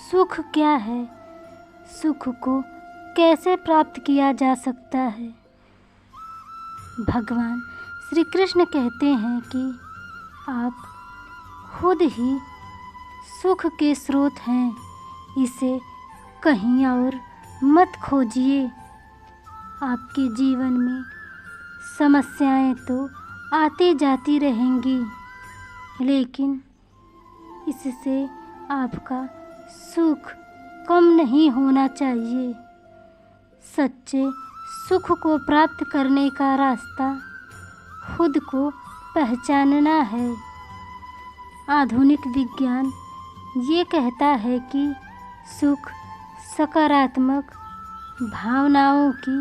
सुख क्या है, सुख को कैसे प्राप्त किया जा सकता है। भगवान श्री कृष्ण कहते हैं कि आप खुद ही सुख के स्रोत हैं, इसे कहीं और मत खोजिए। आपके जीवन में समस्याएं तो आती जाती रहेंगी, लेकिन इससे आपका सुख कम नहीं होना चाहिए। सच्चे सुख को प्राप्त करने का रास्ता खुद को पहचानना है। आधुनिक विज्ञान ये कहता है कि सुख सकारात्मक भावनाओं की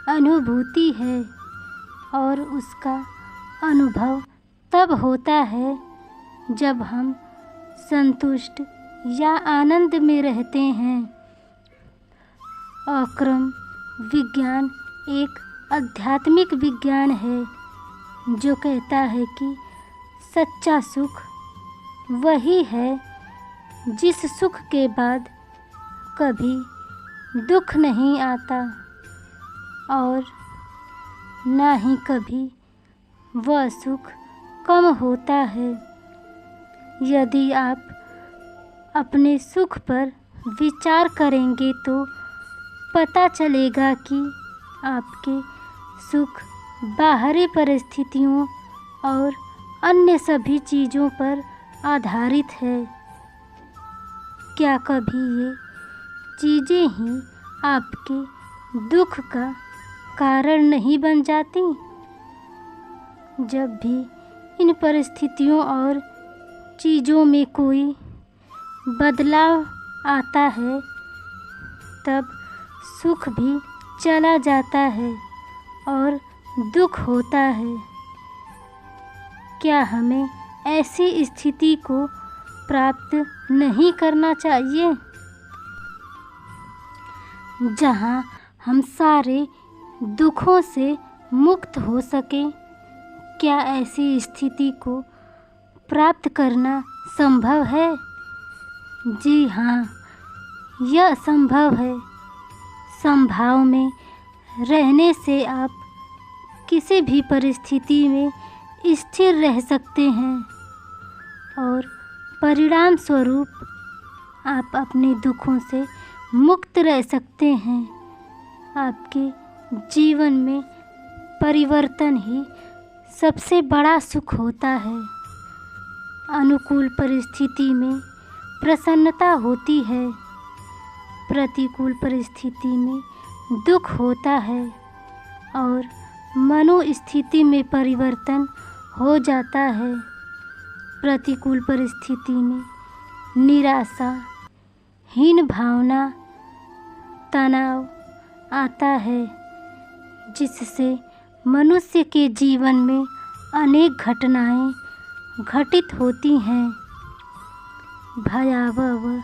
अनुभूति है और उसका अनुभव तब होता है जब हम संतुष्ट या आनंद में रहते हैं। अक्रम विज्ञान एक आध्यात्मिक विज्ञान है जो कहता है कि सच्चा सुख वही है जिस सुख के बाद कभी दुख नहीं आता और ना ही कभी वह सुख कम होता है। यदि आप अपने सुख पर विचार करेंगे तो पता चलेगा कि आपके सुख बाहरी परिस्थितियों और अन्य सभी चीज़ों पर आधारित है। क्या कभी ये चीज़ें ही आपके दुख का कारण नहीं बन जाती? जब भी इन परिस्थितियों और चीज़ों में कोई बदलाव आता है तब सुख भी चला जाता है और दुख होता है। क्या हमें ऐसी स्थिति को प्राप्त नहीं करना चाहिए जहाँ हम सारे दुखों से मुक्त हो सके? क्या ऐसी स्थिति को प्राप्त करना संभव है? जी हाँ, यह संभव है। संभाव में रहने से आप किसी भी परिस्थिति में स्थिर रह सकते हैं और परिणाम स्वरूप आप अपने दुखों से मुक्त रह सकते हैं। आपके जीवन में परिवर्तन ही सबसे बड़ा सुख होता है। अनुकूल परिस्थिति में प्रसन्नता होती है, प्रतिकूल परिस्थिति में दुख होता है और मनोस्थिति में परिवर्तन हो जाता है। प्रतिकूल परिस्थिति में निराशा, हीन भावना, तनाव आता है, जिससे मनुष्य के जीवन में अनेक घटनाएं घटित होती हैं। भयावह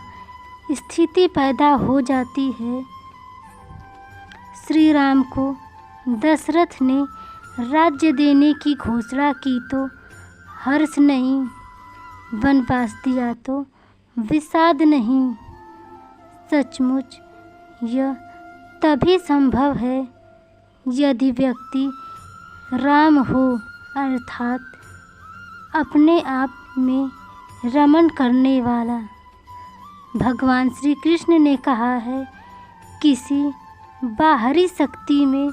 स्थिति पैदा हो जाती है। श्री राम को दशरथ ने राज्य देने की घोषणा की तो हर्ष नहीं, वनवास दिया तो विषाद नहीं। सचमुच यह तभी संभव है यदि व्यक्ति राम हो, अर्थात अपने आप में रमण करने वाला। भगवान श्री कृष्ण ने कहा है, किसी बाहरी शक्ति में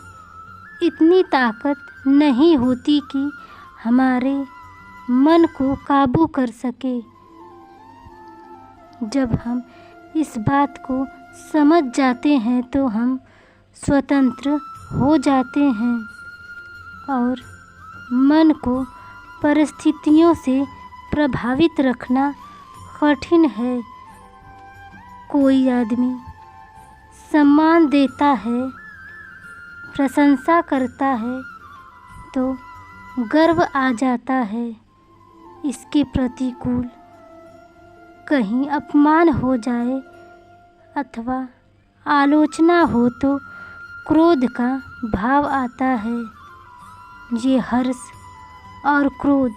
इतनी ताकत नहीं होती कि हमारे मन को काबू कर सके। जब हम इस बात को समझ जाते हैं तो हम स्वतंत्र हो जाते हैं और मन को परिस्थितियों से प्रभावित रखना कठिन है। कोई आदमी सम्मान देता है, प्रशंसा करता है तो गर्व आ जाता है। इसके प्रतिकूल कहीं अपमान हो जाए अथवा आलोचना हो तो क्रोध का भाव आता है। ये हर्ष और क्रोध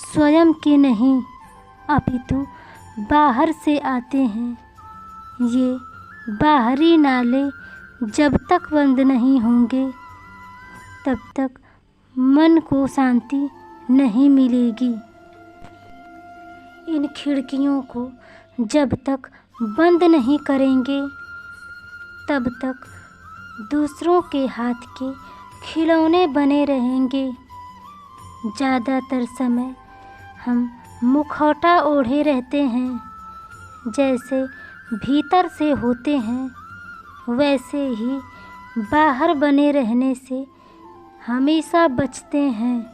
स्वयं के नहीं अपितु बाहर से आते हैं। ये बाहरी नाले जब तक बंद नहीं होंगे तब तक मन को शांति नहीं मिलेगी। इन खिड़कियों को जब तक बंद नहीं करेंगे तब तक दूसरों के हाथ के खिलौने बने रहेंगे। ज़्यादातर समय हम मुखौटा ओढ़े रहते हैं, जैसे भीतर से होते हैं वैसे ही बाहर बने रहने से हमेशा बचते हैं।